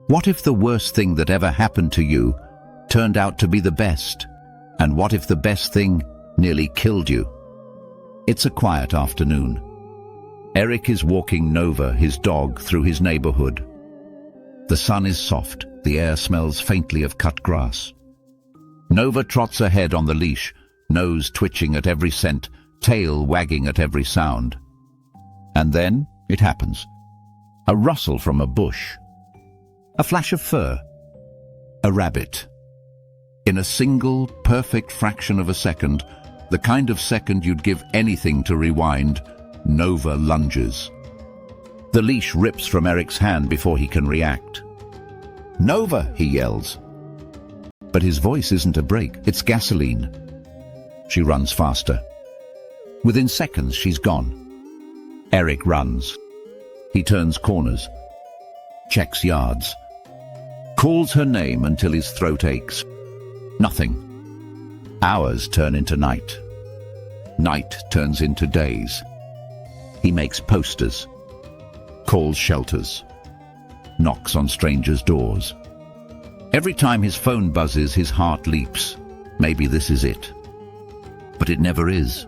What if the worst thing that ever happened to you turned out to be the best? And what if the best thing nearly killed you? It's a quiet afternoon. Eric is walking Nova, his dog, through his neighborhood. The sun is soft, the air smells faintly of cut grass. Nova trots ahead on the leash, nose twitching at every scent, tail wagging at every sound. And then it happens. A rustle from a bush. A flash of fur. A rabbit. In a single, perfect fraction of a second, the kind of second you'd give anything to rewind, Nova lunges. The leash rips from Eric's hand before he can react. "Nova!" he yells. But his voice isn't a brake, it's gasoline. She runs faster. Within seconds, she's gone. Eric runs. He turns corners, checks yards, calls her name until his throat aches. Nothing. Hours turn into night. Night turns into days. He makes posters, calls shelters, knocks on strangers' doors. Every time his phone buzzes, his heart leaps. Maybe this is it. But it never is.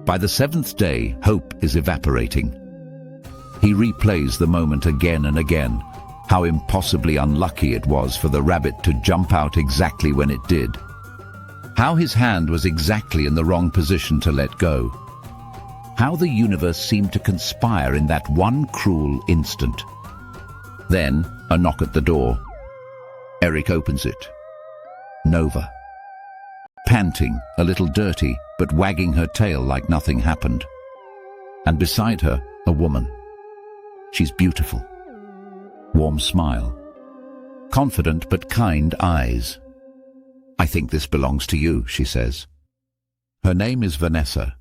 By the seventh day, hope is evaporating. He replays the moment again and again, how impossibly unlucky it was for the rabbit to jump out exactly when it did. How his hand was exactly in the wrong position to let go. How the universe seemed to conspire in that one cruel instant. Then, a knock at the door. Eric opens it. Nova. Panting, a little dirty, but wagging her tail like nothing happened. And beside her, a woman. She's beautiful. Warm smile. Confident but kind eyes. "I think this belongs to you," she says. Her name is Vanessa.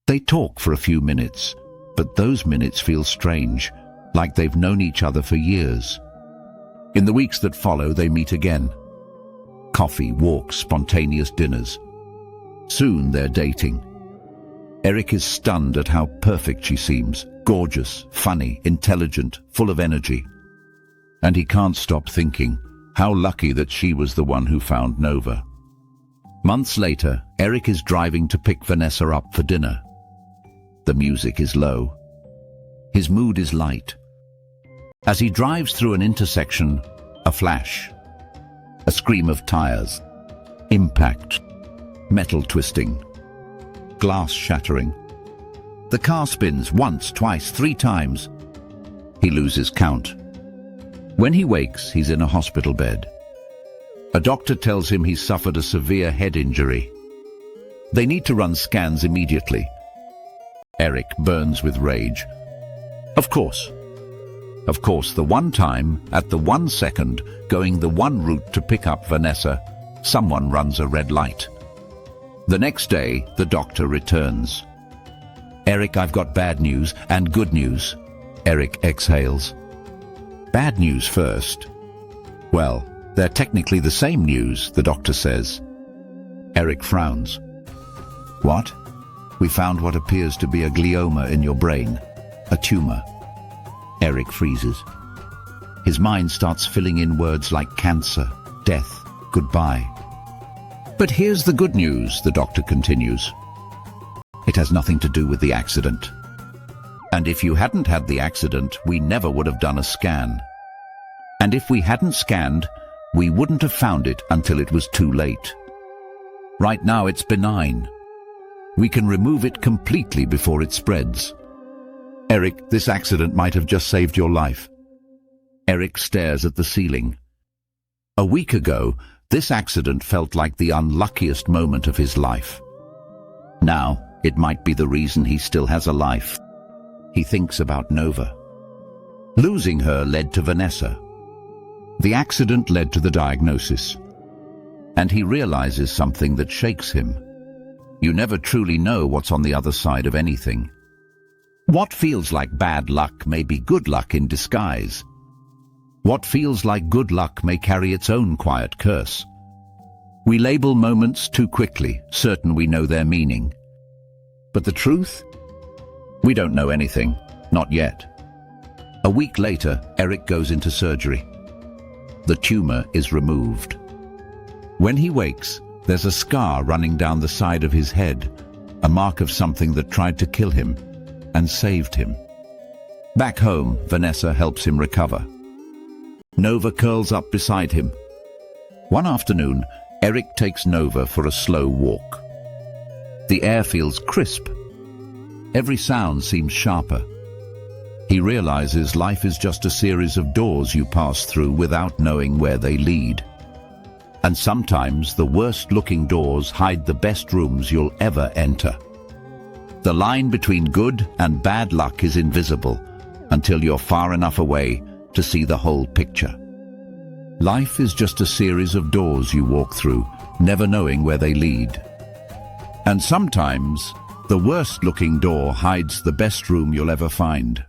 They talk for a few minutes, but those minutes feel strange, like they've known each other for years. In the weeks that follow, they meet again. Coffee, walks, spontaneous dinners. Soon they're dating. Eric is stunned at how perfect she seems, gorgeous, funny, intelligent, full of energy. And he can't stop thinking how lucky that she was the one who found Nova. Months later, Eric is driving to pick Vanessa up for dinner. The music is low. His mood is light. As he drives through an intersection, a flash. A scream of tires. Impact. Metal twisting. Glass shattering. The car spins once, twice, 3 times. He loses count. When he wakes, he's in a hospital bed. A doctor tells him he's suffered a severe head injury. They need to run scans immediately. Eric burns with rage. Of course, the one time, at the 1 second, going the one route to pick up Vanessa, someone runs a red light. The next day, the doctor returns. "Eric, I've got bad news and good news." Eric exhales. "Bad news first." "Well, they're technically the same news," the doctor says. Eric frowns. "What?" "We found what appears to be a glioma in your brain, a tumor." Eric freezes. His mind starts filling in words like cancer, death, goodbye. "But here's the good news," the doctor continues. "It has nothing to do with the accident. And if you hadn't had the accident, we never would have done a scan. And if we hadn't scanned, we wouldn't have found it until it was too late. Right now it's benign. We can remove it completely before it spreads. Eric, this accident might have just saved your life." Eric stares at the ceiling. A week ago, this accident felt like the unluckiest moment of his life. Now, it might be the reason he still has a life. He thinks about Nova. Losing her led to Vanessa. The accident led to the diagnosis. And he realizes something that shakes him. You never truly know what's on the other side of anything. What feels like bad luck may be good luck in disguise. What feels like good luck may carry its own quiet curse. We label moments too quickly, certain we know their meaning. But the truth? We don't know anything, not yet. A week later, Eric goes into surgery. The tumor is removed. When he wakes, there's a scar running down the side of his head, a mark of something that tried to kill him and saved him. Back home, Vanessa helps him recover. Nova curls up beside him. One afternoon, Eric takes Nova for a slow walk. The air feels crisp. Every sound seems sharper. He realizes life is just a series of doors you pass through without knowing where they lead. And sometimes the worst-looking doors hide the best rooms you'll ever enter. The line between good and bad luck is invisible until you're far enough away to see the whole picture. Life is just a series of doors you walk through, never knowing where they lead. And sometimes, the worst-looking door hides the best room you'll ever find.